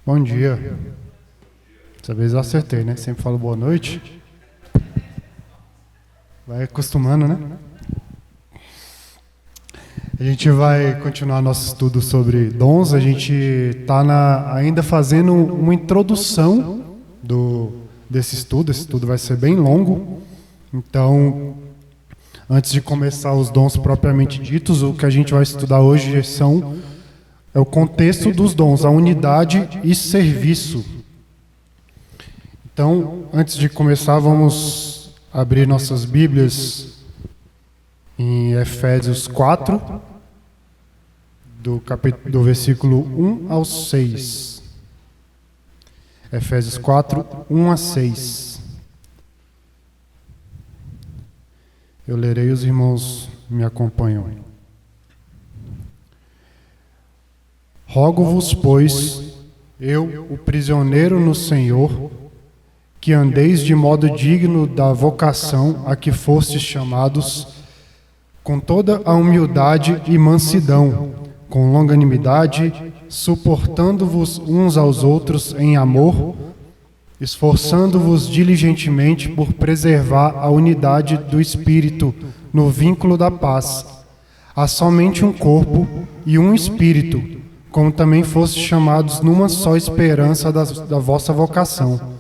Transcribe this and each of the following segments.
Bom dia. Dessa vez eu acertei, né? Sempre falo boa noite. Vai acostumando, né? A gente vai continuar nosso estudo sobre dons. A gente está ainda fazendo uma introdução desse estudo. Esse estudo vai ser bem longo. Então, antes de começar os dons propriamente ditos, o que a gente vai estudar hoje é o contexto dos dons, a unidade e serviço. Então, antes de começar, vamos abrir nossas Bíblias em Efésios 4, do versículo 1 ao 6. Efésios 4, 1 a 6. Eu lerei, os irmãos me acompanham. Rogo-vos, pois, eu, o prisioneiro no Senhor, que andeis de modo digno da vocação a que fostes chamados, com toda a humildade e mansidão, com longanimidade, suportando-vos uns aos outros em amor, esforçando-vos diligentemente por preservar a unidade do Espírito no vínculo da paz. Há somente um corpo e um Espírito, como também fostes chamados numa só esperança da vossa vocação.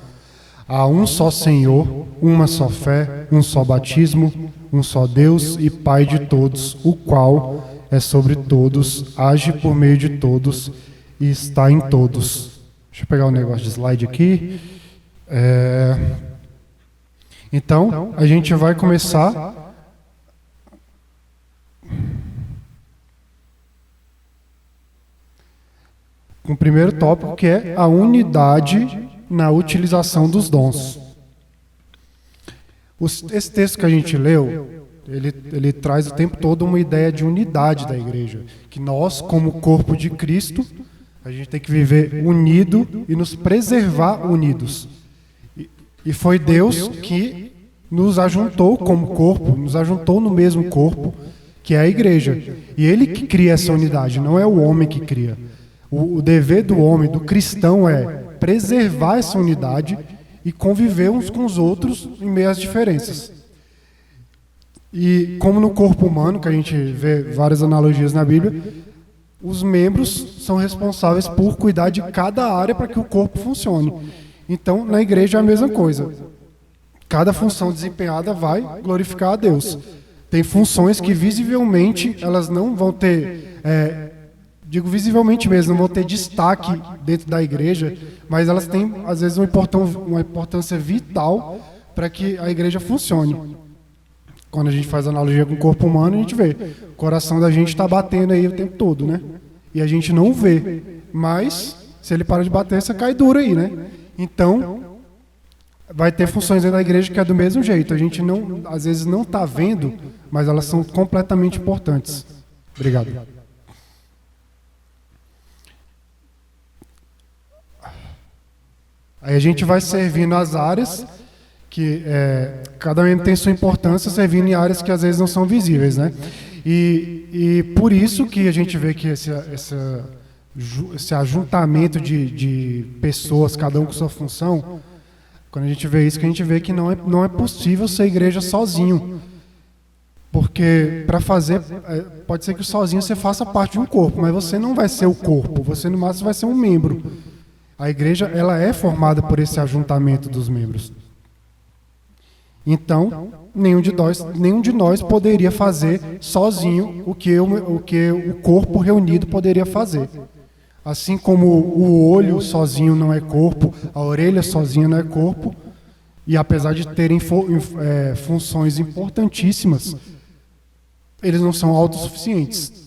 Há um só Senhor, uma só fé, um só batismo, um só Deus e Pai de todos, o qual é sobre todos, age por meio de todos e está em todos. Deixa eu pegar um negócio de slide aqui. Então, a gente vai começar com o primeiro tópico, que é a unidade na utilização dos dons. Esse texto que a gente leu, ele traz o tempo todo uma ideia de unidade da igreja, que nós, como corpo de Cristo, a gente tem que viver unido e nos preservar unidos. E foi Deus que nos ajuntou como corpo, nos ajuntou no mesmo corpo, que é a igreja. E Ele que cria essa unidade, não é o homem que cria. O dever do homem, do cristão, é preservar essa unidade e conviver uns com os outros em meio às diferenças. E como no corpo humano, que a gente vê várias analogias na Bíblia, os membros são responsáveis por cuidar de cada área para que o corpo funcione. Então, na igreja é a mesma coisa. Cada função desempenhada vai glorificar a Deus. Tem funções que visivelmente elas não vão ter... digo visivelmente mesmo, não vão ter destaque dentro da igreja, mas elas têm, às vezes, uma importância vital para que a igreja funcione. Quando a gente faz analogia com o corpo humano, a gente vê, o coração da gente está batendo aí o tempo todo, né? E a gente não vê, mas se ele para de bater, você cai duro aí, né? Então, vai ter funções dentro da igreja que é do mesmo jeito. A gente não, às vezes não está vendo, mas elas são completamente importantes. Obrigado. Aí a gente vai servindo as áreas que cada membro tem sua importância, servindo em áreas que às vezes não são visíveis, né? E por isso que a gente vê que esse ajuntamento de pessoas, cada um com sua função, quando a gente vê isso, que a gente vê que não é possível ser igreja sozinho. Porque para fazer, pode ser que sozinho você faça parte de um corpo, mas você não vai ser o corpo, você no máximo vai ser um membro. A igreja, ela é formada por esse ajuntamento dos membros. Então, nenhum de nós poderia fazer sozinho o que o corpo reunido poderia fazer. Assim como o olho sozinho não é corpo, a orelha sozinha não é corpo, e apesar de terem funções importantíssimas, eles não são autossuficientes.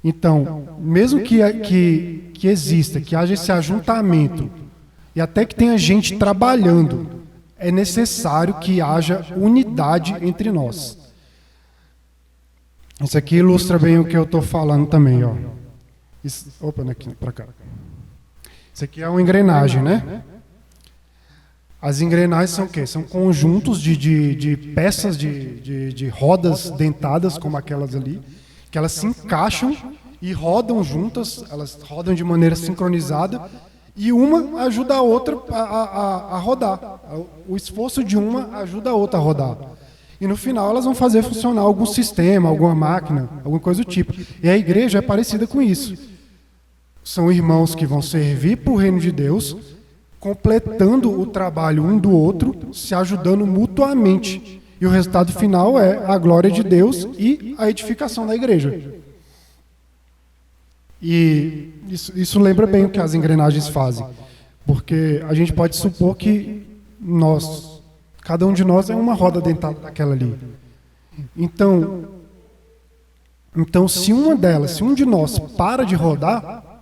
Então, mesmo que exista, que haja esse ajuntamento, e até que tenha gente trabalhando, é necessário que haja unidade entre nós. Isso aqui ilustra bem o que eu estou falando também, ó. Opa, aqui para cá. Isso aqui é uma engrenagem, né? As engrenagens são o quê? São conjuntos de peças de rodas dentadas, como aquelas ali, que elas se encaixam e rodam juntas, elas rodam de maneira sincronizada, e uma ajuda a outra a rodar. O esforço de uma ajuda a outra a rodar. E no final elas vão fazer funcionar algum sistema, alguma máquina, alguma coisa do tipo. E a igreja é parecida com isso. São irmãos que vão servir para o reino de Deus, completando o trabalho um do outro, se ajudando mutuamente. E o resultado final é a glória de Deus e a edificação da igreja. E isso lembra bem o que as engrenagens fazem. Porque a gente pode supor que cada um de nós é uma roda dentada daquela ali. Então, se um de nós para de rodar,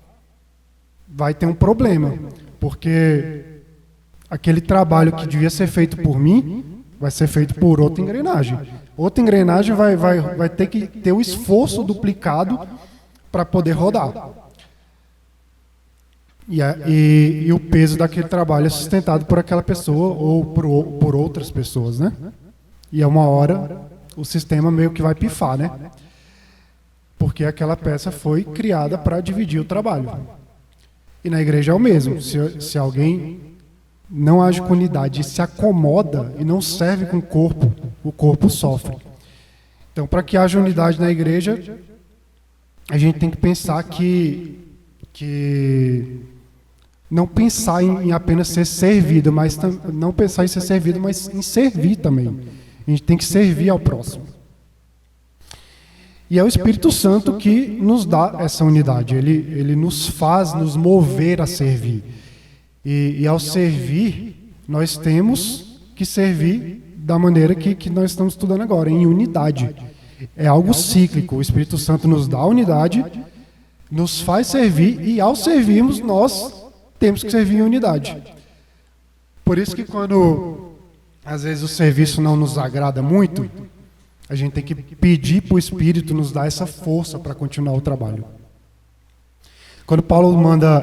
vai ter um problema. Porque aquele trabalho que devia ser feito por mim, vai ser feito por outra engrenagem. Outra engrenagem vai ter que ter o esforço duplicado para poder rodar. E o peso daquele trabalho é sustentado por aquela pessoa ou por outras pessoas, né? E a uma hora o sistema meio que vai pifar, né? Porque aquela peça foi criada para dividir o trabalho. E na igreja é o mesmo. Se alguém não age com unidade e se acomoda e não serve com o corpo sofre. Então, para que haja unidade na igreja, a gente tem que pensar que não pensar em apenas ser servido, mas não pensar em ser servido, mas em servir também. A gente tem que servir ao próximo. E é o Espírito Santo que nos dá essa unidade. Ele nos faz nos mover a servir. E ao servir, nós temos que servir da maneira que nós estamos estudando agora, em unidade. É algo cíclico. O Espírito Santo nos dá a unidade, nos faz servir, e ao servirmos, nós temos que servir em unidade. Por isso que quando, às vezes, o serviço não nos agrada muito, a gente tem que pedir para o Espírito nos dar essa força para continuar o trabalho. Quando Paulo manda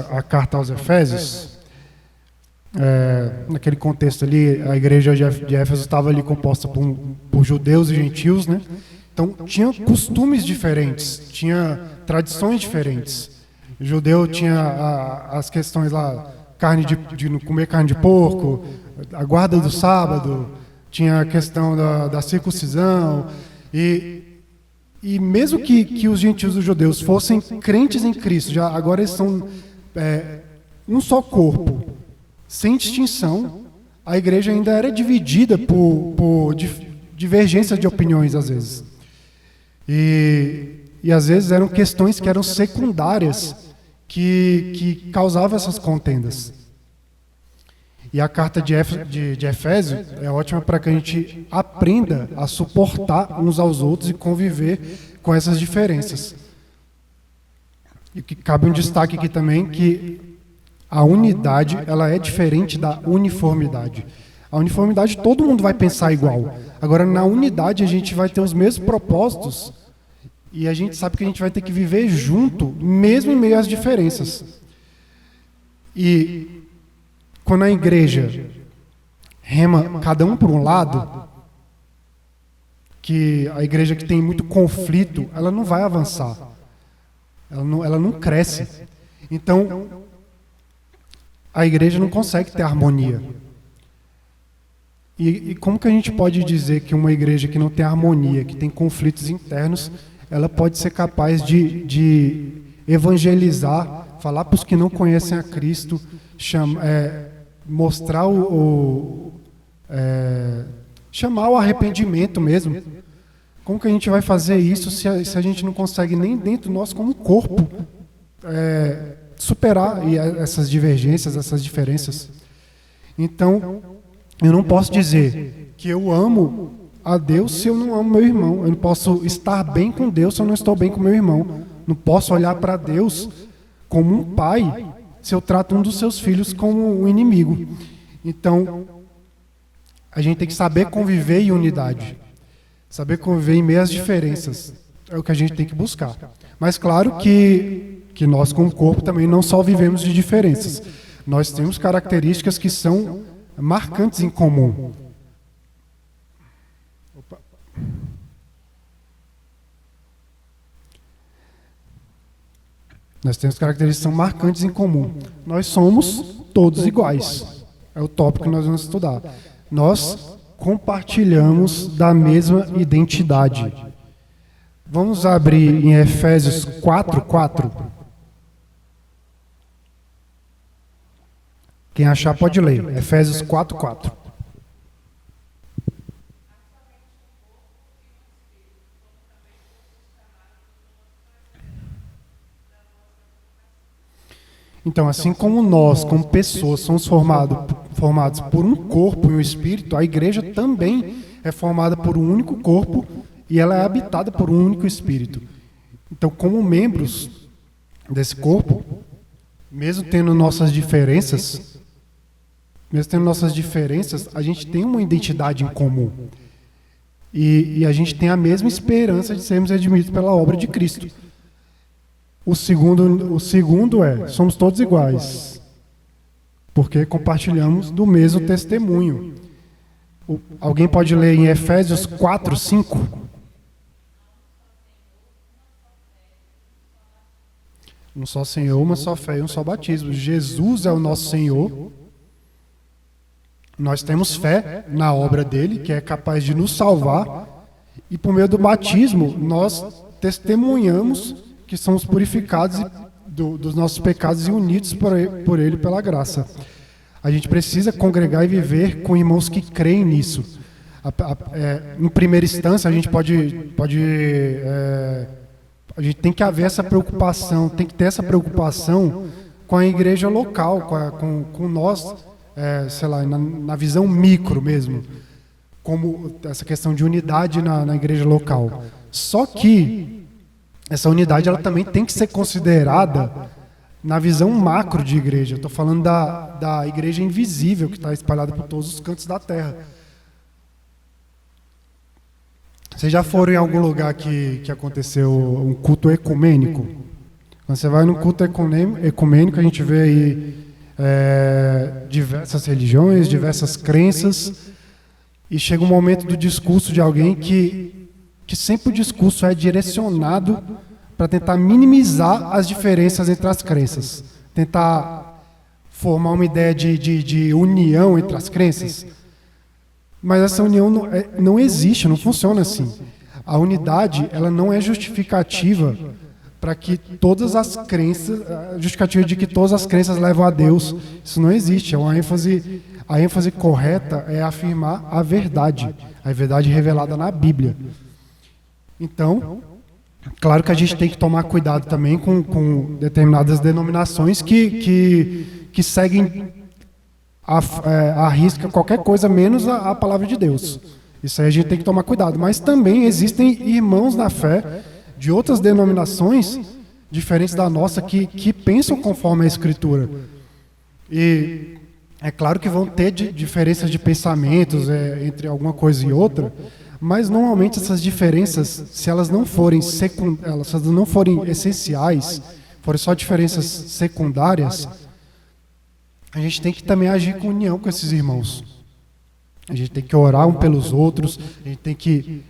a carta aos Efésios, naquele contexto ali, a igreja de Éfeso estava ali composta por judeus e gentios, né? Então, tinha costumes diferentes, tinha tradições diferentes. O judeu tinha as questões lá, de não comer carne de porco, a guarda do sábado, tinha a questão da circuncisão, e mesmo que os gentios e os judeus fossem crentes em Cristo, agora eles são um só corpo, sem distinção, a igreja ainda era dividida por divergências de opiniões, às vezes. E às vezes eram questões que eram secundárias, que causavam essas contendas. E a carta de Efésios é ótima para que a gente aprenda a suportar uns aos outros e conviver com essas diferenças. E que cabe um destaque aqui também, que a unidade ela é diferente da uniformidade. A uniformidade todo mundo vai pensar igual. Agora, na unidade, a gente vai ter os mesmos propósitos e a gente sabe que a gente vai ter que viver junto, mesmo em meio às diferenças. E quando a igreja rema cada um por um lado, que a igreja que tem muito conflito, ela não vai avançar. Ela não cresce. Então, a igreja não consegue ter harmonia. E como que a gente pode dizer que uma igreja que não tem harmonia, que tem conflitos internos, ela pode ser capaz de evangelizar, falar para os que não conhecem a Cristo, mostrar chamar o arrependimento mesmo? Como que a gente vai fazer isso se a gente não consegue nem dentro de nós como corpo superar essas divergências, essas diferenças? Então, eu não posso dizer que eu amo a Deus se eu não amo meu irmão. Eu não posso estar bem com Deus se eu não estou bem com meu irmão. Não posso olhar para Deus como um pai se eu trato um dos seus filhos como um inimigo. Então, a gente tem que saber conviver em unidade. Saber conviver em meio às diferenças. É o que a gente tem que buscar. Mas claro que nós como corpo também não só vivemos de diferenças. Nós temos características que são marcantes em comum. Nós temos características que são marcantes em comum. Nós somos todos iguais. É o tópico que nós vamos estudar. Nós compartilhamos da mesma identidade. Vamos abrir em Efésios 4:4. Quem achar pode ler. Efésios 4:4. Então, assim como nós, como pessoas, somos formados por um corpo e um espírito, a igreja também é formada por um único corpo e ela é habitada por um único espírito. Então, como membros desse corpo, mesmo tendo nossas diferenças, a gente tem uma identidade em comum. E a gente tem a mesma esperança de sermos redimidos pela obra de Cristo. O segundo é, somos todos iguais, porque compartilhamos do mesmo testemunho. Alguém pode ler em Efésios 4:5? Um só Senhor, uma só fé e um só batismo. Jesus é o nosso Senhor. Nós temos fé na obra dele, que é capaz de nos salvar. E por meio do batismo, nós testemunhamos que somos purificados dos nossos pecados e unidos por ele pela graça. A gente precisa congregar e viver com irmãos que creem nisso. Em primeira instância, a gente a gente tem que haver essa preocupação, tem que ter essa preocupação com a igreja local, com nós, sei lá, na visão micro mesmo, como essa questão de unidade na igreja local. Só que essa unidade ela também tem que ser considerada na visão macro de igreja. Eu estou falando da igreja invisível, que está espalhada por todos os cantos da terra. Vocês já foram em algum lugar que aconteceu um culto ecumênico? Quando você vai num culto ecumênico, a gente vê aí diversas religiões, diversas crenças, e chega um momento do discurso de alguém que sempre o discurso é direcionado para tentar minimizar as diferenças entre as crenças, tentar formar uma ideia de união entre as crenças. Mas essa união não existe, não funciona assim. A unidade ela não é justificativa para que todas as crenças, justificativa de que todas as crenças levam a Deus. Isso não existe. A ênfase correta é afirmar a verdade revelada na Bíblia. Então, claro que a gente tem que tomar cuidado também com determinadas denominações que seguem à risca qualquer coisa menos a palavra de Deus. Isso aí a gente tem que tomar cuidado. Mas também existem irmãos na fé de outras denominações diferentes da nossa que pensam conforme a Escritura. E é claro que vão ter diferenças de pensamentos entre alguma coisa e outra, mas normalmente essas diferenças, se elas não forem essenciais, forem só diferenças secundárias, a gente tem que também agir com união com esses irmãos. A gente tem que orar um pelos outros, a gente tem que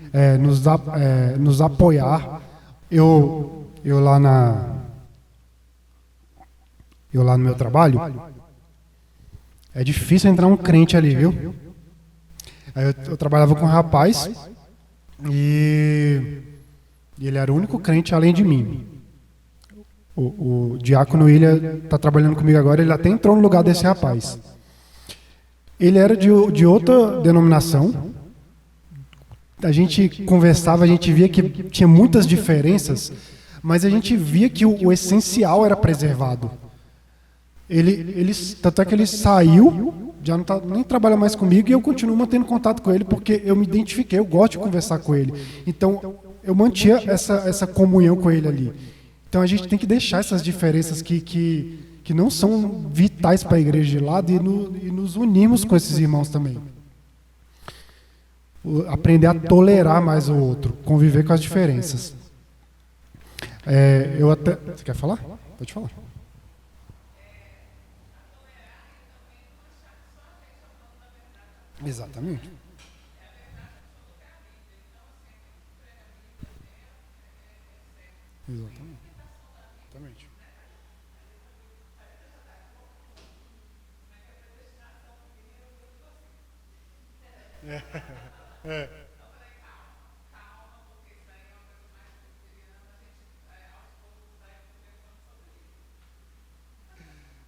nos apoiar. Eu lá no meu trabalho, é difícil entrar um crente ali, viu? Aí eu trabalhava com um rapaz e ele era o único crente além de mim. O diácono William está trabalhando comigo agora, ele até entrou no lugar desse rapaz. Ele era de outra denominação. A gente conversava, a gente via que tinha muitas diferenças, mas a gente via que o essencial era preservado. Tanto é que ele saiu, já não nem trabalha mais comigo, e eu continuo mantendo contato com ele porque eu me identifiquei, eu gosto de conversar com ele. Então, eu mantinha essa comunhão com ele ali. Então, a gente tem que deixar essas diferenças que não são vitais para a igreja de lado e nos unirmos com esses irmãos também. Aprender a tolerar mais o outro, conviver com as diferenças. Você quer falar? Pode falar. Exatamente. Exatamente.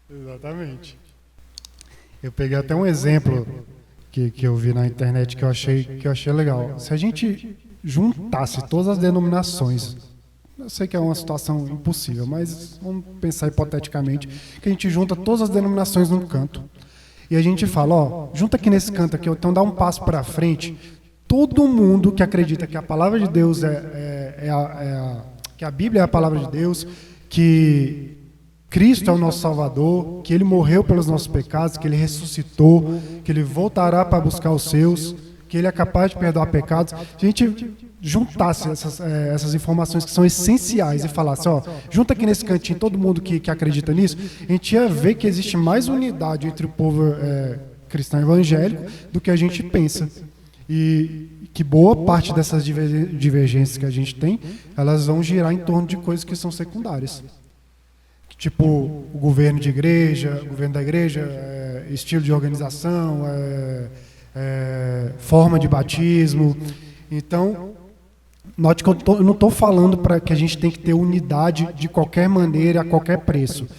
Exatamente. Eu peguei até um exemplo que eu vi na internet que eu achei legal. Se a gente juntasse todas as denominações, eu sei que é uma situação impossível, mas vamos pensar hipoteticamente que a gente junta todas as denominações num canto e a gente fala, ó, junta aqui nesse canto aqui, então dá um passo para frente. Todo mundo que acredita que a palavra de Deus que a Bíblia é a palavra de Deus, que Cristo é o nosso Salvador, que Ele morreu pelos nossos pecados, que Ele ressuscitou, que Ele voltará para buscar os seus, que Ele é capaz de perdoar pecados. Se a gente juntasse essas informações que são essenciais e falasse, ó, junta aqui nesse cantinho todo mundo que acredita nisso, a gente ia ver que existe mais unidade entre o povo cristão evangélico do que a gente pensa. E que boa parte dessas divergências que a gente tem, elas vão girar em torno de coisas que são secundárias. Tipo, o governo de igreja, o governo da igreja, estilo de organização, forma de batismo. Então, note que eu não estou falando para que a gente tem que ter unidade de qualquer maneira, a qualquer preço.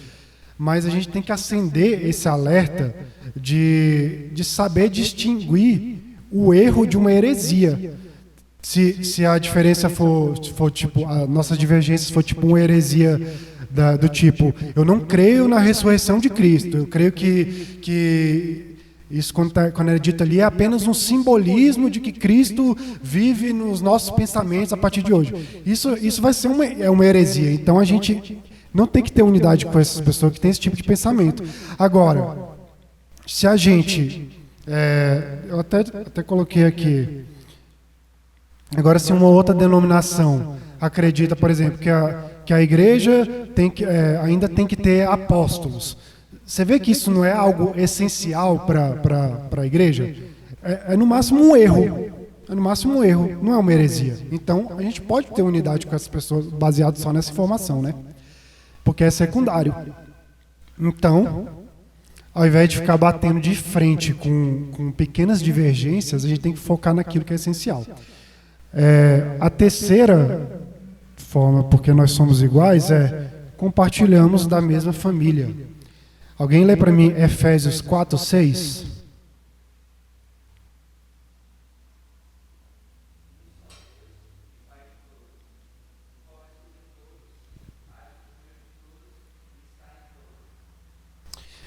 Mas a gente tem que acender esse alerta de saber distinguir o erro de uma heresia. Se a diferença for tipo, as nossas divergências for tipo uma heresia do tipo, eu não creio na ressurreição de Cristo, eu creio que isso, quando é dito ali, é apenas um simbolismo de que Cristo vive nos nossos pensamentos a partir de hoje. Isso vai ser uma heresia. Então a gente não tem que ter unidade com essas pessoas que têm esse tipo de pensamento. Agora, se a gente... eu até coloquei aqui... Agora, se uma outra denominação acredita, por exemplo, que a igreja ainda tem que ter apóstolos. Você vê que isso não é algo essencial para a igreja? É no máximo um erro. É no máximo um erro, não é uma heresia. Então, a gente pode ter unidade com essas pessoas baseado só nessa informação, né? Porque é secundário. Então, ao invés de ficar batendo de frente com pequenas divergências, a gente tem que focar naquilo que é essencial. A terceira forma, porque nós somos iguais, compartilhamos da mesma família. Alguém lê para mim Efésios 4:6?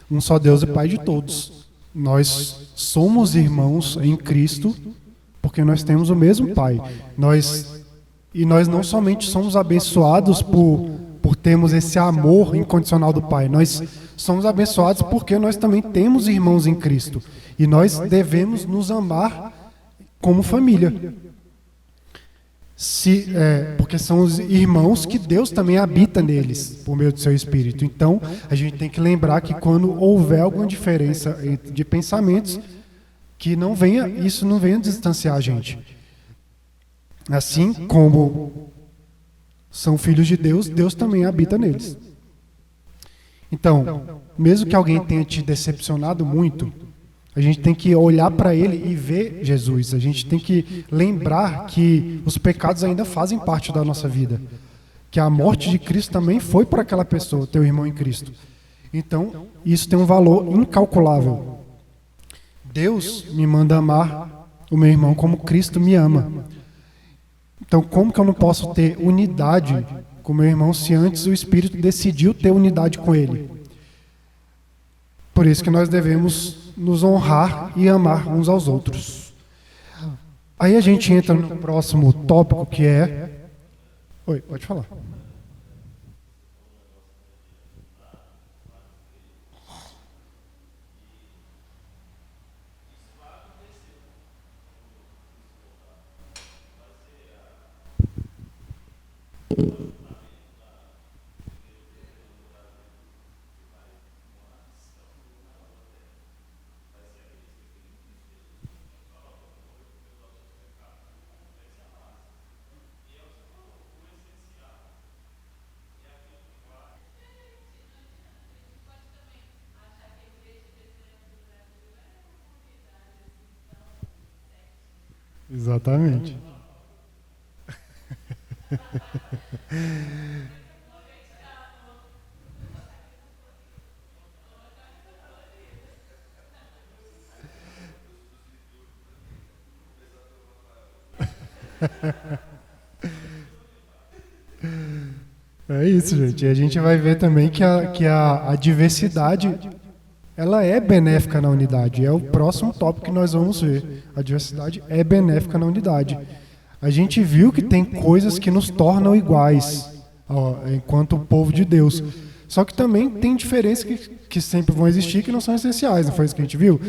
Um só Deus e Pai de todos. Nós somos irmãos em Cristo, porque nós temos o mesmo Pai. Nós não somente somos abençoados por termos esse amor incondicional do Pai, nós somos abençoados porque nós também temos irmãos em Cristo. E nós devemos nos amar como família. Porque são os irmãos que Deus também habita neles, por meio do seu Espírito. Então, a gente tem que lembrar que quando houver alguma diferença de pensamentos, que isso não venha distanciar a gente. Assim como são filhos de Deus, Deus também habita neles. Então, mesmo que alguém tenha te decepcionado muito, a gente tem que olhar para ele e ver Jesus. A gente tem que lembrar que os pecados ainda fazem parte da nossa vida. Que a morte de Cristo também foi por aquela pessoa, teu irmão em Cristo. Então, isso tem um valor incalculável. Deus me manda amar o meu irmão como Cristo me ama. Então, como que eu não posso ter unidade com o meu irmão se antes o Espírito decidiu ter unidade com ele? Por isso que nós devemos nos honrar e amar uns aos outros. Aí a gente entra no próximo tópico que é... Oi, pode falar. Exatamente. É isso, gente. E a gente vai ver também que a diversidade, ela é benéfica na unidade. É o próximo tópico que nós vamos ver. A diversidade é benéfica na unidade. A gente viu que tem coisas que nos tornam iguais, enquanto povo de Deus. Só que também tem diferenças que sempre vão existir, que não são essenciais. Não foi isso que a gente viu?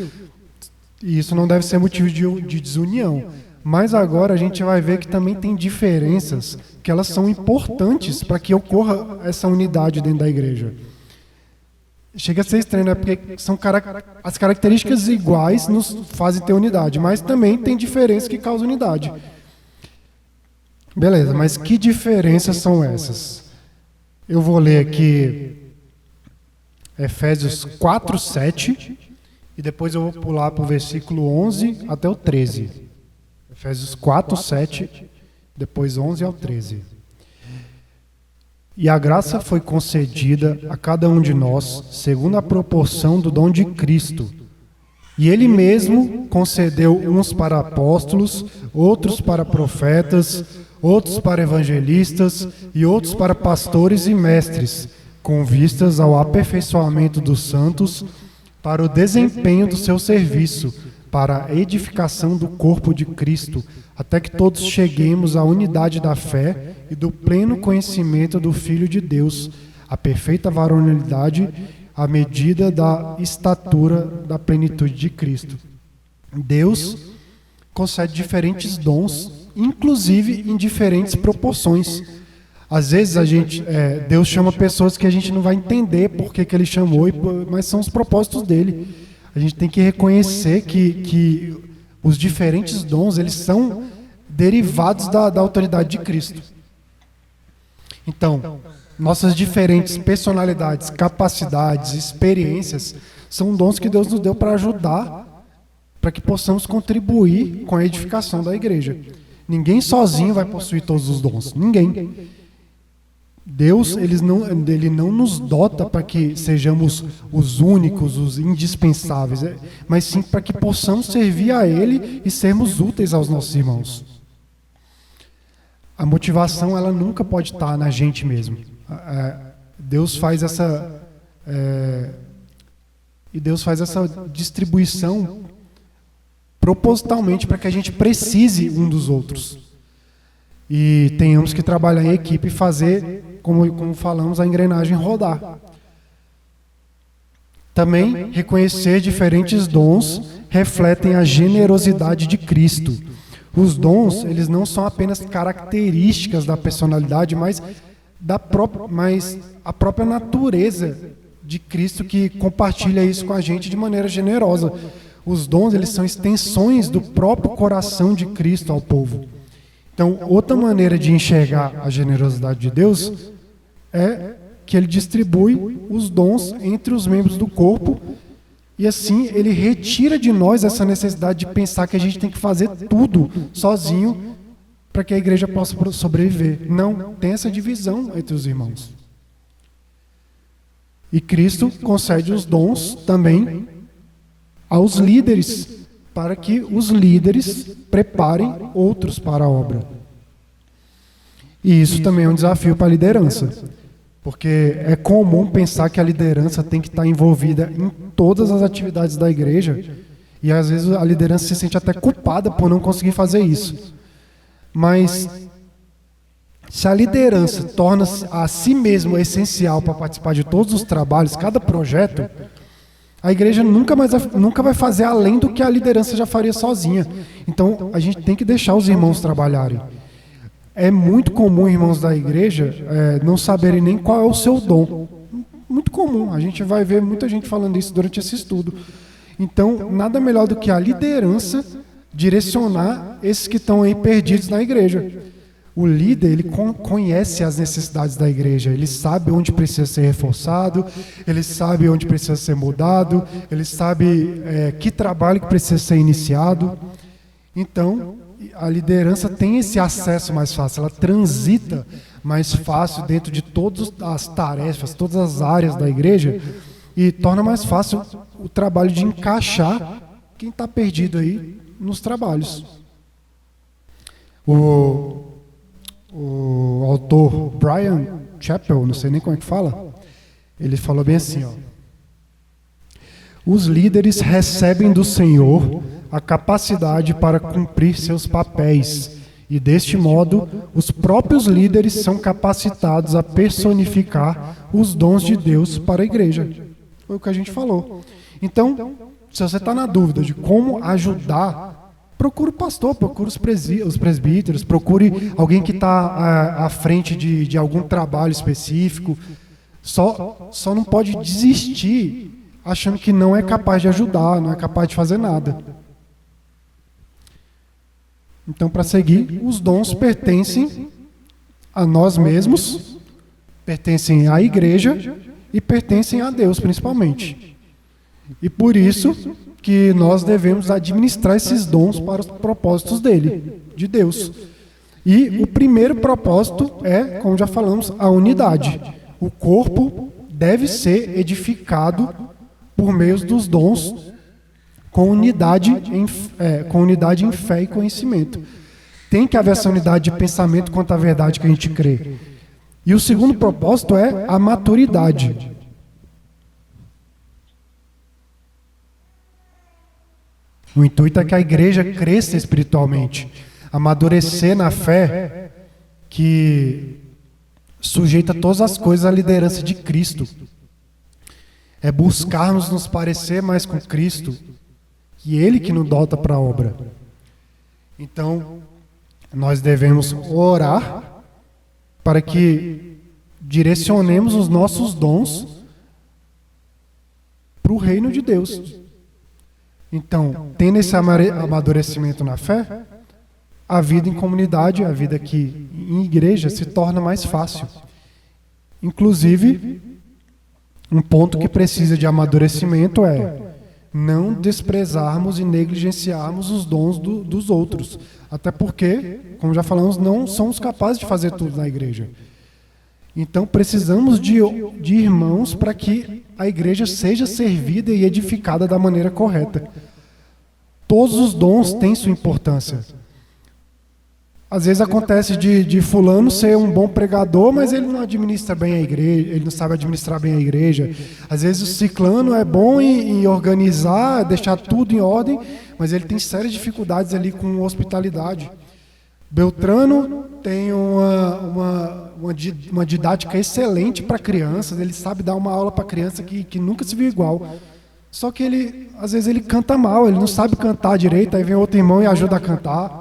E isso não deve ser motivo de desunião. Mas agora a gente vai ver que também tem diferenças que elas são importantes para que ocorra essa unidade dentro da igreja. Chega a ser estranho, né? Porque são as características iguais nos fazem ter unidade, mas também tem diferenças que causam unidade. Beleza, mas que diferenças são essas? Eu vou ler aqui Efésios 4, 7, e depois eu vou pular para o versículo 11 até o 13. Efésios 4, 7, depois 11 ao 13. E a graça foi concedida a cada um de nós, segundo a proporção do dom de Cristo. E Ele mesmo concedeu uns para apóstolos, outros para profetas, outros para evangelistas e outros para pastores e mestres, com vistas ao aperfeiçoamento dos santos, para o desempenho do seu serviço, para a edificação do corpo de Cristo, até que todos cheguemos à unidade da fé e do pleno conhecimento do Filho de Deus, à perfeita varonilidade, à medida da estatura da plenitude de Cristo. Deus concede diferentes dons, inclusive em diferentes proporções. Às vezes Deus chama pessoas que a gente não vai entender por que Ele chamou, mas são os propósitos dele. A gente tem que reconhecer que os diferentes dons, eles são derivados da autoridade de Cristo. Então, nossas diferentes personalidades, capacidades, experiências, são dons que Deus nos deu para ajudar, para que possamos contribuir com a edificação da igreja. Ninguém sozinho vai possuir todos os dons. Ninguém. Deus, ele não nos dota para que sejamos os únicos, os indispensáveis, mas sim para que possamos servir a Ele e sermos úteis aos nossos irmãos. A motivação, ela nunca pode estar na gente mesmo. Deus faz essa distribuição propositalmente para que a gente precise um dos outros. E tenhamos que trabalhar em equipe e fazer, como falamos, a engrenagem rodar. Também reconhecer diferentes dons refletem a generosidade de Cristo. Os dons, eles não são apenas características da personalidade, mas a própria natureza de Cristo que compartilha isso com a gente de maneira generosa. Os dons, eles são extensões do próprio coração de Cristo ao povo. Então, outra maneira de enxergar a generosidade de Deus é que Ele distribui os dons entre os membros do corpo e assim Ele retira de nós essa necessidade de pensar que a gente tem que fazer tudo sozinho para que a igreja possa sobreviver. Não, tem essa divisão entre os irmãos. E Cristo concede os dons também aos líderes, para que os líderes preparem outros para a obra. E isso também é um desafio para a liderança, porque é comum pensar que a liderança tem que estar envolvida em todas as atividades da igreja, e às vezes a liderança se sente até culpada por não conseguir fazer isso. Mas se a liderança torna a si mesmo essencial para participar de todos os trabalhos, cada projeto, a igreja nunca vai fazer além do que a liderança já faria sozinha. Então, a gente tem que deixar os irmãos trabalharem. É muito comum, irmãos da igreja, não saberem nem qual é o seu dom. Muito comum. A gente vai ver muita gente falando isso durante esse estudo. Então, nada melhor do que a liderança direcionar esses que estão aí perdidos na igreja. O líder, ele conhece as necessidades da igreja, ele sabe onde precisa ser reforçado, ele sabe onde precisa ser mudado, ele sabe que trabalho que precisa ser iniciado. Então, a liderança tem esse acesso mais fácil, ela transita mais fácil dentro de todas as tarefas, todas as áreas da igreja, e torna mais fácil o trabalho de encaixar quem está perdido aí nos trabalhos. O autor Brian Chappell, não sei nem como é que fala, ele falou bem assim, ó: os líderes recebem do Senhor a capacidade para cumprir seus papéis, e deste modo, os próprios líderes são capacitados a personificar os dons de Deus para a igreja. Foi o que a gente falou. Então, se você está na dúvida de como ajudar, procure o pastor, procure os presbíteros, procure alguém que está à frente de algum trabalho específico. Só não pode desistir achando que não é capaz de ajudar, não é capaz de fazer nada. Então, para seguir, os dons pertencem a nós mesmos, pertencem à igreja e pertencem a Deus, principalmente. E por isso que nós devemos administrar esses dons para os propósitos dele, de Deus. E o primeiro propósito é, como já falamos, a unidade. O corpo deve ser edificado por meio dos dons, com unidade em fé e conhecimento. Tem que haver essa unidade de pensamento quanto à verdade que a gente crê. E o segundo propósito é a maturidade. O intuito é que a igreja cresça espiritualmente, amadurecer na fé, que sujeita todas as coisas à liderança de Cristo. É buscarmos nos parecer mais com Cristo, e Ele que nos dota para a obra. Então, nós devemos orar para que direcionemos os nossos dons para o reino de Deus. Então, tendo esse amadurecimento na fé, a vida em comunidade, a vida aqui em igreja se torna mais fácil. Inclusive, um ponto que precisa de amadurecimento é não desprezarmos e negligenciarmos os dons dos outros. Até porque, como já falamos, não somos capazes de fazer tudo na igreja. Então, precisamos de irmãos para que a igreja seja servida e edificada da maneira correta. Todos os dons têm sua importância. Às vezes acontece de fulano ser um bom pregador, mas ele não administra bem a igreja, ele não sabe administrar bem a igreja. Às vezes o ciclano é bom em organizar, deixar tudo em ordem, mas ele tem sérias dificuldades ali com hospitalidade. Beltrano tem uma didática excelente para crianças, ele sabe dar uma aula para criança que nunca se viu igual. Só que às vezes ele canta mal, ele não sabe cantar direito, aí vem outro irmão e ajuda a cantar.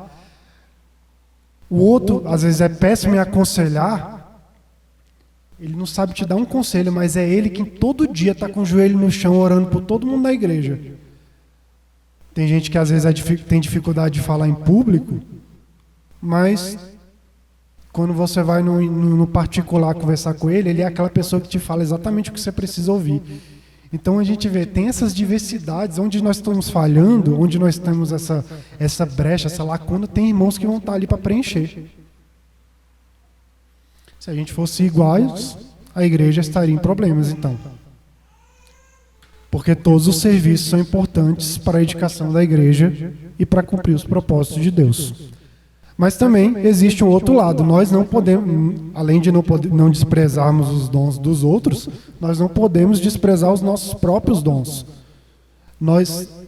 O outro, às vezes, é péssimo em aconselhar, ele não sabe te dar um conselho, mas é ele que todo dia está com o joelho no chão orando por todo mundo da igreja. Tem gente que às vezes tem dificuldade de falar em público, mas quando você vai no particular conversar com ele, ele é aquela pessoa que te fala exatamente o que você precisa ouvir. Então a gente vê, tem essas diversidades, onde nós estamos falhando, onde nós temos essa brecha, essa lacuna, tem irmãos que vão estar ali para preencher. Se a gente fosse iguais, a igreja estaria em problemas, então. Porque todos os serviços são importantes para a edificação da igreja e para cumprir os propósitos de Deus. Mas também existe um outro lado. Nós não podemos, além de não desprezarmos os dons dos outros, nós não podemos desprezar os nossos próprios dons.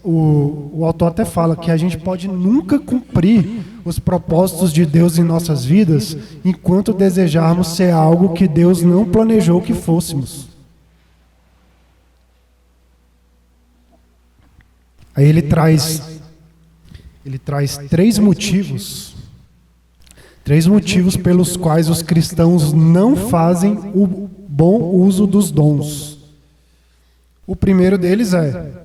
O autor até fala que a gente pode nunca cumprir os propósitos de Deus em nossas vidas enquanto desejarmos ser algo que Deus não planejou que fôssemos. Aí ele traz três motivos pelos quais os cristãos não fazem o bom uso dos dons. O primeiro deles é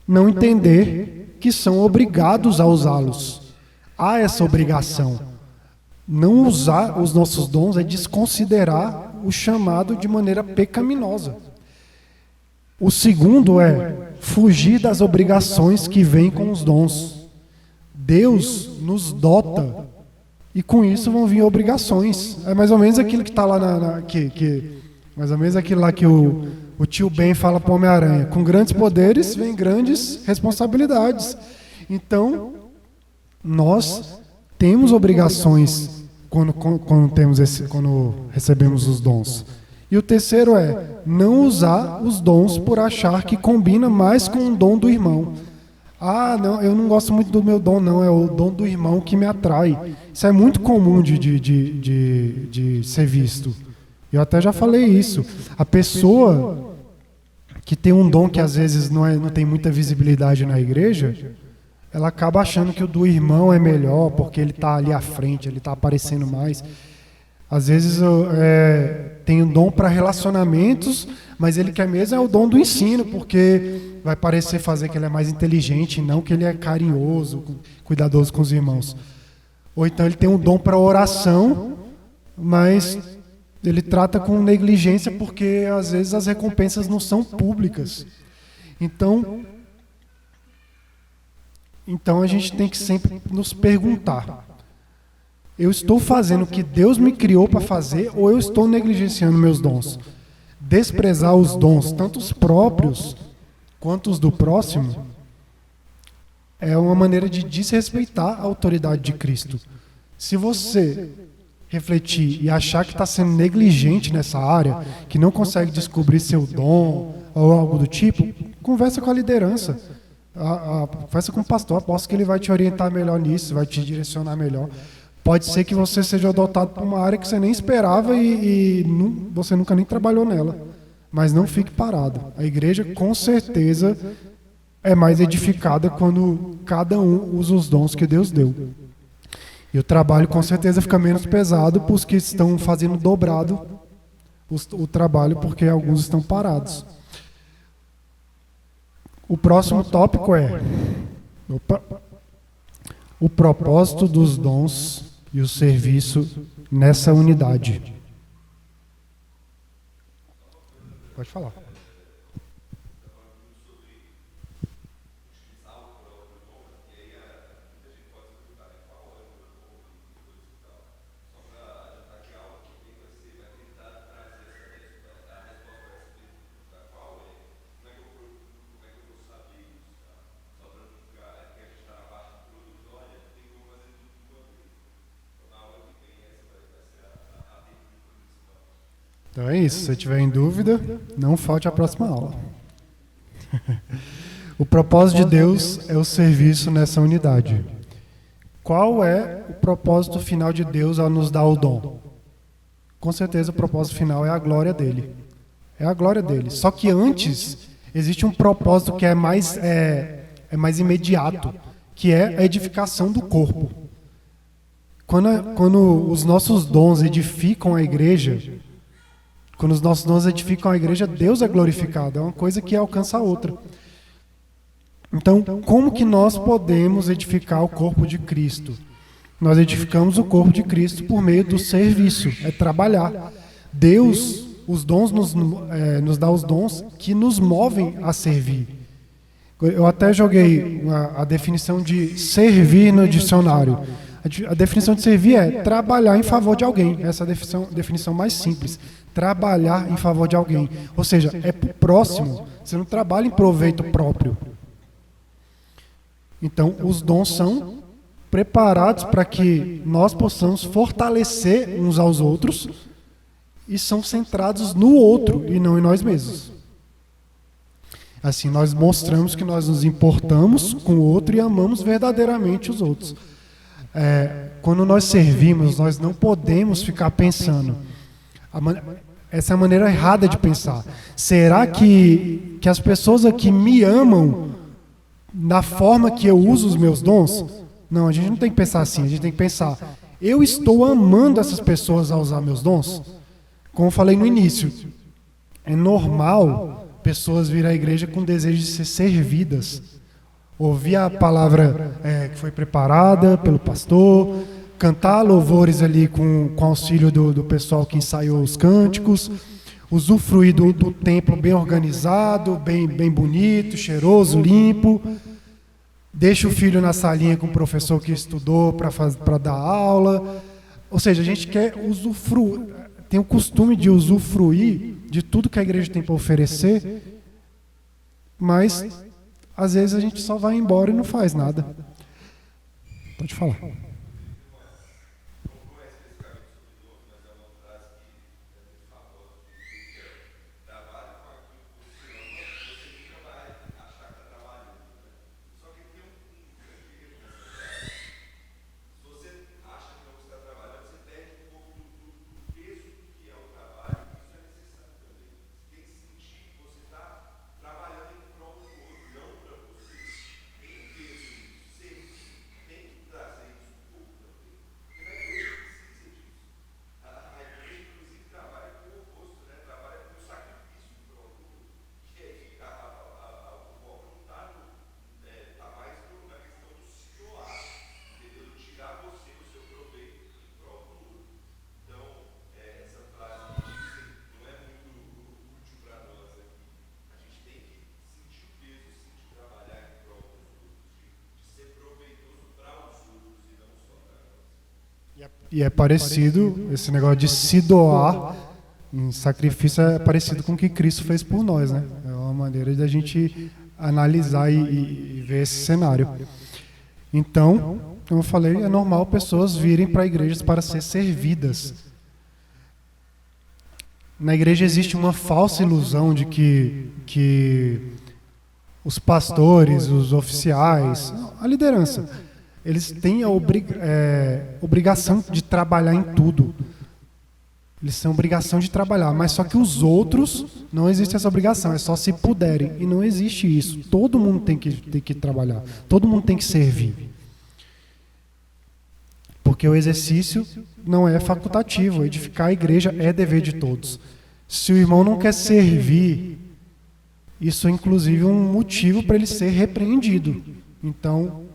não entender que são obrigados a usá-los. Há essa obrigação. Não usar os nossos dons é desconsiderar o chamado de maneira pecaminosa. O segundo é fugir das obrigações que vêm com os dons. Deus nos dota e com isso vão vir obrigações. É mais ou menos aquilo que está lá mais ou menos aquilo lá que o tio Ben fala para o Homem-Aranha. Com grandes poderes vem grandes responsabilidades. Então, nós temos obrigações quando recebemos os dons. E o terceiro é não usar os dons por achar que combina mais com o dom do irmão. Ah, não, eu não gosto muito do meu dom, não, é o dom do irmão que me atrai. Isso é muito comum de ser visto. Eu até já falei isso. A pessoa que tem um dom que às vezes não tem muita visibilidade na igreja, ela acaba achando que o do irmão é melhor, porque ele está ali à frente, ele está aparecendo mais. Às vezes tem um dom para relacionamentos, mas ele quer mesmo é o dom do ensino, porque vai parecer fazer que ele é mais inteligente, não que ele é carinhoso, cuidadoso com os irmãos. Ou então ele tem um dom para oração, mas ele trata com negligência porque às vezes as recompensas não são públicas. Então a gente tem que sempre nos perguntar: eu estou fazendo o que Deus me criou para fazer ou eu estou negligenciando meus dons? Desprezar os dons, tanto os próprios quanto os do próximo, é uma maneira de desrespeitar a autoridade de Cristo. Se você refletir e achar que está sendo negligente nessa área, que não consegue descobrir seu dom ou algo do tipo, conversa com a liderança. Conversa com o pastor, aposto que ele vai te orientar melhor nisso, vai te direcionar melhor. Pode ser que você seja adotado por uma área que você nem esperava e você nunca nem trabalhou nela. Mas não fique parado. A igreja, com certeza, é mais edificada quando cada um usa os dons que Deus deu. E o trabalho, com certeza, fica menos pesado para os que estão fazendo dobrado o trabalho, porque alguns estão parados. O próximo tópico é o propósito dos dons e o serviço nessa unidade. Pode falar. Então é isso, se você tiver em dúvida, não falte à próxima aula. O propósito de Deus é o serviço nessa unidade. Qual é o propósito final de Deus ao nos dar o dom? Com certeza o propósito final é a glória dele. É a glória dele. Só que antes, existe um propósito que é mais imediato, que é a edificação do corpo. Quando os nossos dons edificam a igreja, quando os nossos dons edificam a igreja, Deus é glorificado. É uma coisa que alcança a outra. Então, como que nós podemos edificar o corpo de Cristo? Nós edificamos o corpo de Cristo por meio do serviço, é trabalhar. Deus, os dons nos dá os dons que nos movem a servir. Eu até joguei a definição de servir no dicionário. A definição de servir é trabalhar em favor de alguém. Essa é a definição mais simples. Trabalhar em favor de alguém. Ou seja, é para o próximo. Você não trabalha em proveito próprio. Então, os dons são preparados para que nós possamos fortalecer uns aos outros e são centrados no outro e não em nós mesmos. Assim, nós mostramos que nós nos importamos com o outro e amamos verdadeiramente os outros. Quando nós servimos, nós não podemos ficar pensando. Essa é a maneira errada de pensar. Será que as pessoas aqui me amam na forma que eu uso os meus dons? Não, a gente não tem que pensar assim. A gente tem que pensar, eu estou amando essas pessoas a usar meus dons? Como eu falei no início, é normal pessoas virem à igreja com desejo de ser servidas. Ouvir a palavra que foi preparada pelo pastor, cantar louvores ali com auxílio do pessoal que ensaiou os cânticos, usufruir do templo bem organizado, bem bonito, cheiroso, limpo. deixa o filho na salinha com o professor que estudou para dar aula. Ou seja, a gente quer usufruir, tem o costume de usufruir de tudo que a igreja tem para oferecer, mas às vezes a gente só vai embora e não faz nada. Pode falar. E é parecido, esse negócio de se doar em sacrifício é parecido com o que Cristo fez por nós, né? É uma maneira de a gente analisar e ver esse cenário. Então, como eu falei, é normal pessoas virem para igrejas para ser servidas. Na igreja existe uma falsa ilusão de que os pastores, os oficiais, a liderança, eles têm a obrigação de trabalhar em tudo. Eles têm a obrigação de trabalhar, mas só que os outros não existe essa obrigação, é só se puderem. E não existe isso. Todo mundo tem que trabalhar, todo mundo tem que servir. Porque o exercício não é facultativo, edificar a igreja é dever de todos. Se o irmão não quer servir, isso é inclusive um motivo para ele ser repreendido. Então,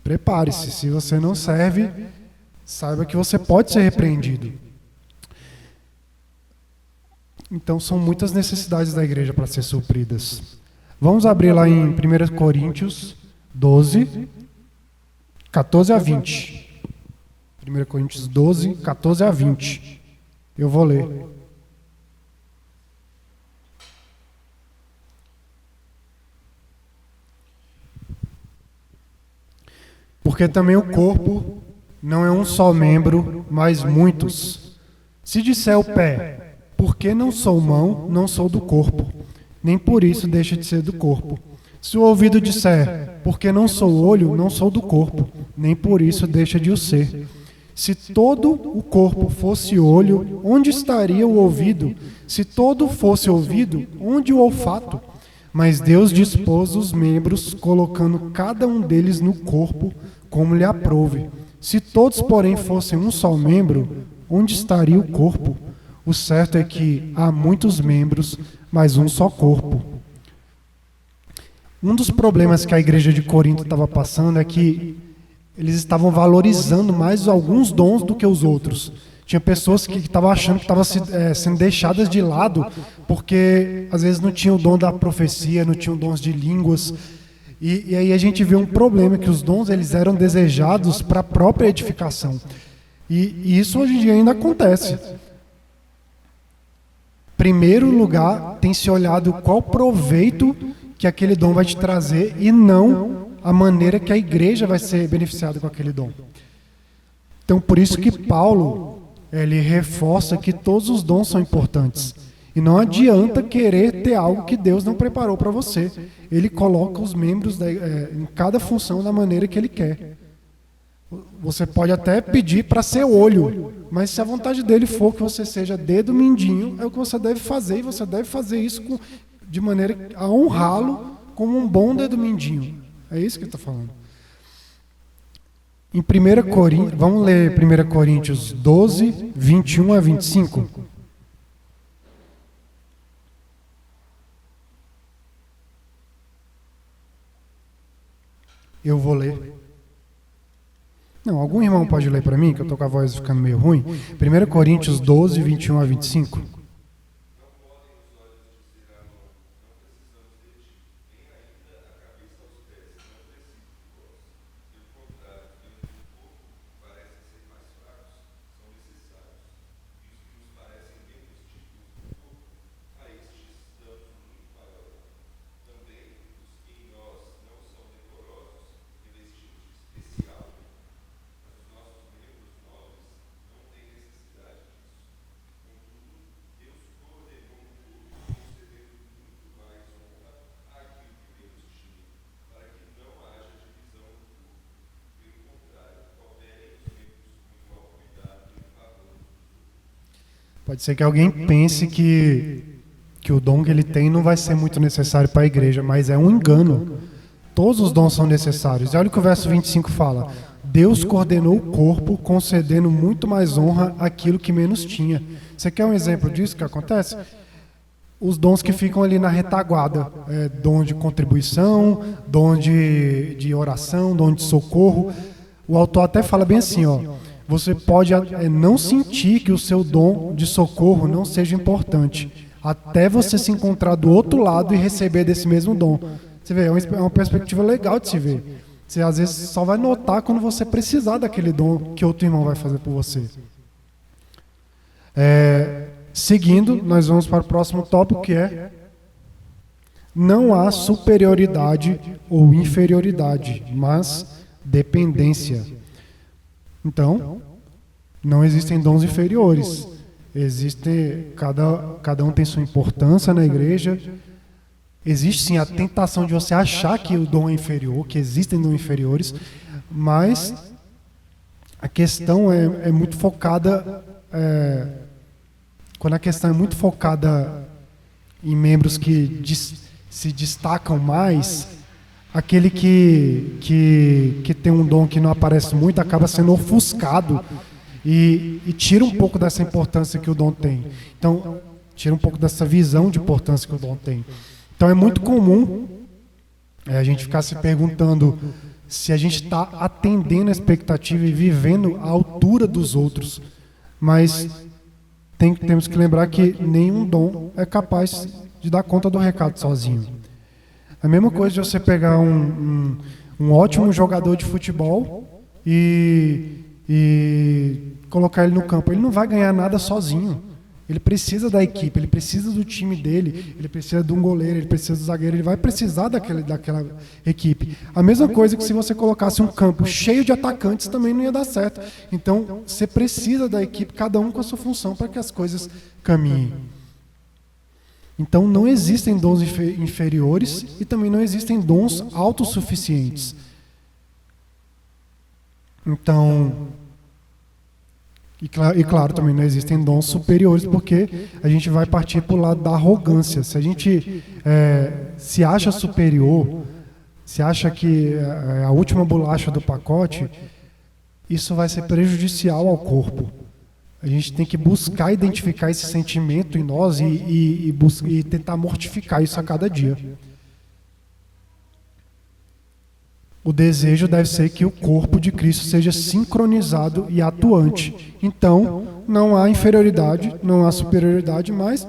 prepare-se, se você não serve, saiba que você pode ser repreendido. Então, são muitas necessidades da igreja para ser supridas. Vamos abrir lá em 1 Coríntios 12, 14 a 20. 1 Coríntios 12, 14 a 20. Eu vou ler. Porque também o corpo não é um só membro, mas muitos. Se disser o pé, porque não sou mão, não sou do corpo, nem por isso deixa de ser do corpo. Se o ouvido disser, porque não sou olho, não sou do corpo, nem por isso deixa de o ser. Se todo o corpo fosse olho, onde estaria o ouvido? Se todo fosse ouvido, onde o olfato? Mas Deus dispôs os membros, colocando cada um deles no corpo, como lhe aprouve. Se todos, porém, fossem um só membro, onde estaria o corpo? O certo é que há muitos membros, mas um só corpo. Um dos problemas que a igreja de Corinto estava passando é que eles estavam valorizando mais alguns dons do que os outros. Tinha pessoas que estavam achando que estavam sendo deixadas de lado, porque às vezes não tinham o dom da profecia, não tinham dons de línguas. E aí a gente vê um problema, que os dons eles eram desejados para a própria edificação. E isso hoje em dia ainda acontece. Primeiro lugar, tem se olhado qual proveito que aquele dom vai te trazer e não a maneira que a igreja vai ser beneficiada com aquele dom. Então, por isso que Paulo, ele reforça que todos os dons são importantes. E não adianta querer ter algo que Deus não preparou para você. Ele coloca os membros em cada função da maneira que ele quer. Você pode até pedir para ser olho, mas se a vontade dele for que você seja dedo mindinho, é o que você deve fazer, e você deve fazer isso de maneira a honrá-lo como um bom dedo mindinho. É isso que ele está falando. Em 1 Coríntios, vamos ler 1 Coríntios 12, 21 a 25. Eu vou ler. Não, algum irmão pode ler para mim, que eu estou com a voz ficando meio ruim. 1 Coríntios 12, 21 a 25. Pode ser que alguém pense que o dom que ele tem não vai ser muito necessário para a igreja, mas é um engano. Todos os dons são necessários. E olha o que o verso 25 fala. Deus coordenou o corpo, concedendo muito mais honra àquilo que menos tinha. Você quer um exemplo disso que acontece? Os dons que ficam ali na retaguarda. Dom de contribuição, dom de oração, dom de socorro. O autor até fala bem assim, ó. Você pode não sentir que o seu dom de socorro não seja importante, até você se encontrar do outro lado e receber desse mesmo dom. Você vê, é uma perspectiva legal de se ver. Você às vezes só vai notar quando você precisar daquele dom que outro irmão vai fazer por você. Seguindo, nós vamos para o próximo tópico, que é: não há superioridade ou inferioridade, mas dependência. Então, não existem dons inferiores. Cada um tem sua importância na igreja. Existe sim a tentação de você achar que o dom é inferior, que existem dons inferiores, mas a questão é muito focada. Quando a questão é muito focada em membros que se destacam mais, aquele que tem um dom que não aparece muito acaba sendo ofuscado e tira um pouco dessa importância que o dom tem. Então, tira um pouco dessa visão de importância que o dom tem. Então, é muito comum a gente ficar se perguntando se a gente está atendendo a expectativa e vivendo à altura dos outros. Mas temos que lembrar que nenhum dom é capaz de dar conta do recado sozinho. A mesma coisa de você pegar um ótimo jogador de futebol e colocar ele no campo. Ele não vai ganhar nada sozinho. Ele precisa da equipe, ele precisa do time dele, ele precisa de um goleiro, ele precisa do zagueiro, ele vai precisar daquela equipe. A mesma coisa que se você colocasse um campo cheio de atacantes também não ia dar certo. Então, você precisa da equipe, cada um com a sua função, para que as coisas caminhem. Então, não existem dons inferiores e também não existem dons autossuficientes. Então, e claro, também não existem dons superiores, porque a gente vai partir para o lado da arrogância. Se a gente se acha superior, se acha que é a última bolacha do pacote, isso vai ser prejudicial ao corpo. A gente tem que buscar identificar esse sentimento em nós e tentar mortificar isso a cada dia. O desejo deve ser que o corpo de Cristo seja sincronizado e atuante. Então, não há inferioridade, não há superioridade, mas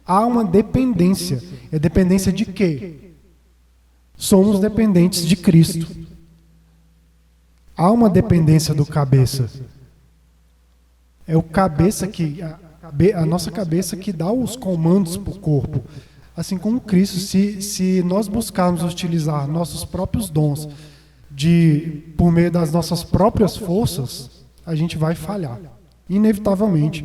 há uma dependência. É dependência de quê? Somos dependentes de Cristo. Há uma dependência do cabeça. É o cabeça a nossa cabeça que dá os comandos para o corpo. Assim como Cristo, se nós buscarmos utilizar nossos próprios dons por meio das nossas próprias forças, a gente vai falhar, inevitavelmente.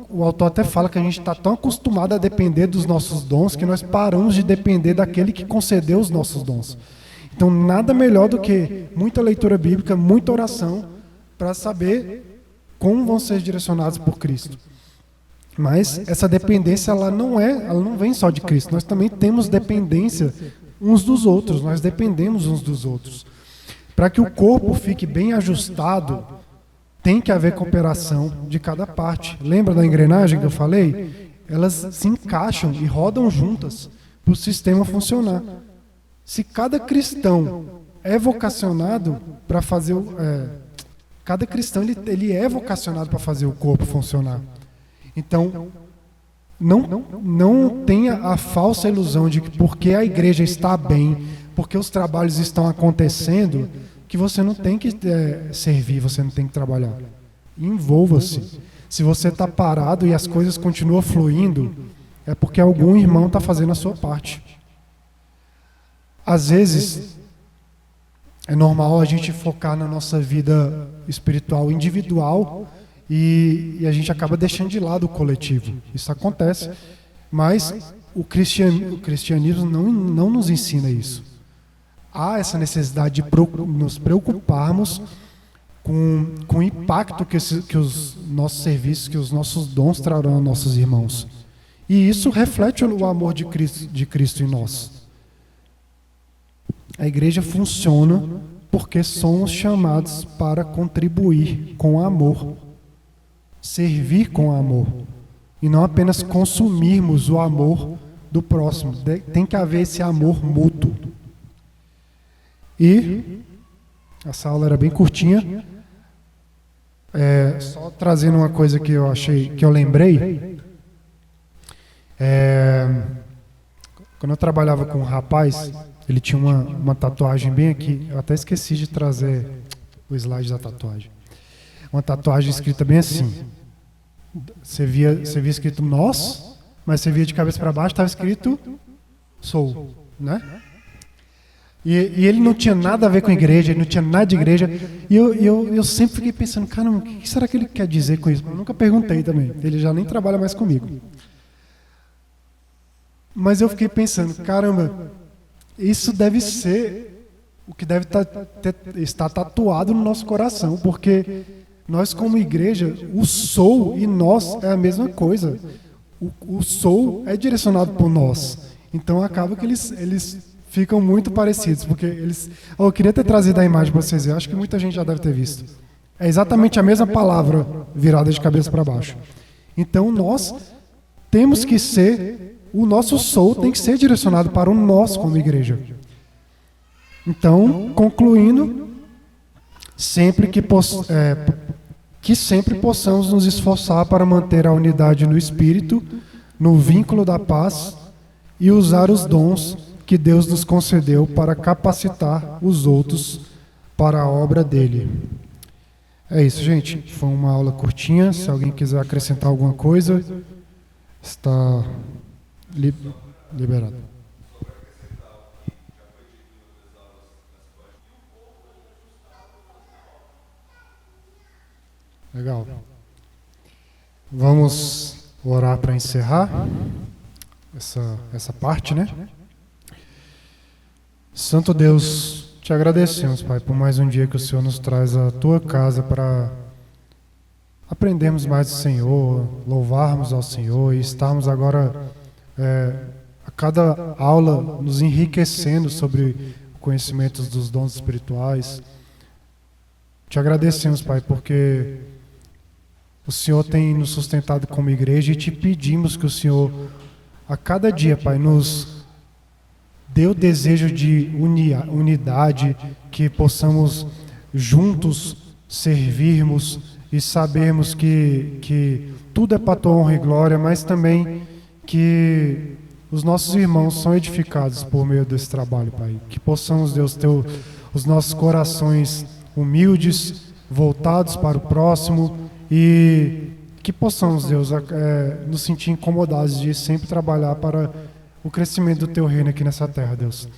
O autor até fala que a gente está tão acostumado a depender dos nossos dons que nós paramos de depender daquele que concedeu os nossos dons. Então, nada melhor do que muita leitura bíblica, muita oração, para saber como vão ser direcionados por Cristo. Mas essa dependência ela não vem só de Cristo. Nós também temos dependência uns dos outros, nós dependemos uns dos outros. Para que o corpo fique bem ajustado, tem que haver cooperação de cada parte. Lembra da engrenagem que eu falei? Elas se encaixam e rodam juntas para o sistema funcionar. Se cada cristão é vocacionado para fazer cada cristão ele é vocacionado para fazer o corpo funcionar. Então, não tenha a falsa ilusão de que porque a igreja está bem, porque os trabalhos estão acontecendo, que você não tem que servir, você não tem que trabalhar. Envolva-se. Se você está parado e as coisas continuam fluindo, é porque algum irmão está fazendo a sua parte. Às vezes, é normal a gente focar na nossa vida espiritual individual e a gente acaba deixando de lado o coletivo. Isso acontece, mas o cristianismo não nos ensina isso. Há essa necessidade de nos preocuparmos com o impacto que os nossos serviços, que os nossos dons trarão aos nossos irmãos. E isso reflete o amor de Cristo em nós. A igreja funciona porque somos chamados para contribuir com amor, servir com amor, e não apenas consumirmos o amor do próximo. Tem que haver esse amor mútuo. E essa aula era bem curtinha. Só trazendo uma coisa que eu achei, que eu lembrei. Quando eu trabalhava com um rapaz, ele tinha uma tatuagem bem aqui. Eu até esqueci de trazer o slide da tatuagem. Uma tatuagem escrita bem assim. Você via escrito nós, mas você via de cabeça para baixo, estava escrito sou, né? E ele não tinha nada a ver com a igreja, ele não tinha nada de igreja. E eu sempre fiquei pensando, caramba, o que será que ele quer dizer com isso? Eu nunca perguntei também, ele já nem trabalha mais comigo. Mas eu fiquei pensando, caramba, isso deve ser o que deve estar tatuado no nosso coração, porque nós como igreja, o sou e nós é a mesma coisa. O sou é direcionado por nós. Então acaba que eles ficam muito parecidos, porque eles... eu queria ter trazido a imagem para vocês verem, acho que muita gente já deve ter visto. É exatamente a mesma palavra virada de cabeça para baixo. Então nós temos que ser... o nosso sou tem que ser direcionado para o nós como igreja. Então, concluindo, que sempre possamos nos esforçar para manter a unidade no Espírito, no vínculo da paz e usar os dons que Deus nos concedeu para capacitar os outros para a obra dele. É isso, gente. Foi uma aula curtinha. Se alguém quiser acrescentar alguma coisa, está liberado. Legal. Vamos orar para encerrar essa parte, né? Santo Deus, te agradecemos, Pai, por mais um dia que o Senhor nos traz à tua casa para aprendermos mais do Senhor, louvarmos ao Senhor e estarmos agora, a cada aula, nos enriquecendo sobre o conhecimento dos dons espirituais. Te agradecemos, Pai, porque o Senhor tem nos sustentado como igreja e te pedimos que o Senhor, a cada dia, Pai, nos dê o desejo de unidade, que possamos juntos servirmos e sabermos que tudo é para a tua honra e glória, mas também que os nossos irmãos são edificados por meio desse trabalho, Pai. Que possamos, Deus, ter os nossos corações humildes, voltados para o próximo e que possamos, Deus, nos sentir incomodados de sempre trabalhar para o crescimento do teu reino aqui nessa terra, Deus.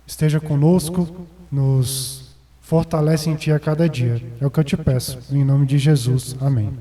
Esteja conosco, nos fortalece em ti a cada dia. É o que eu te peço. Em nome de Jesus. Amém.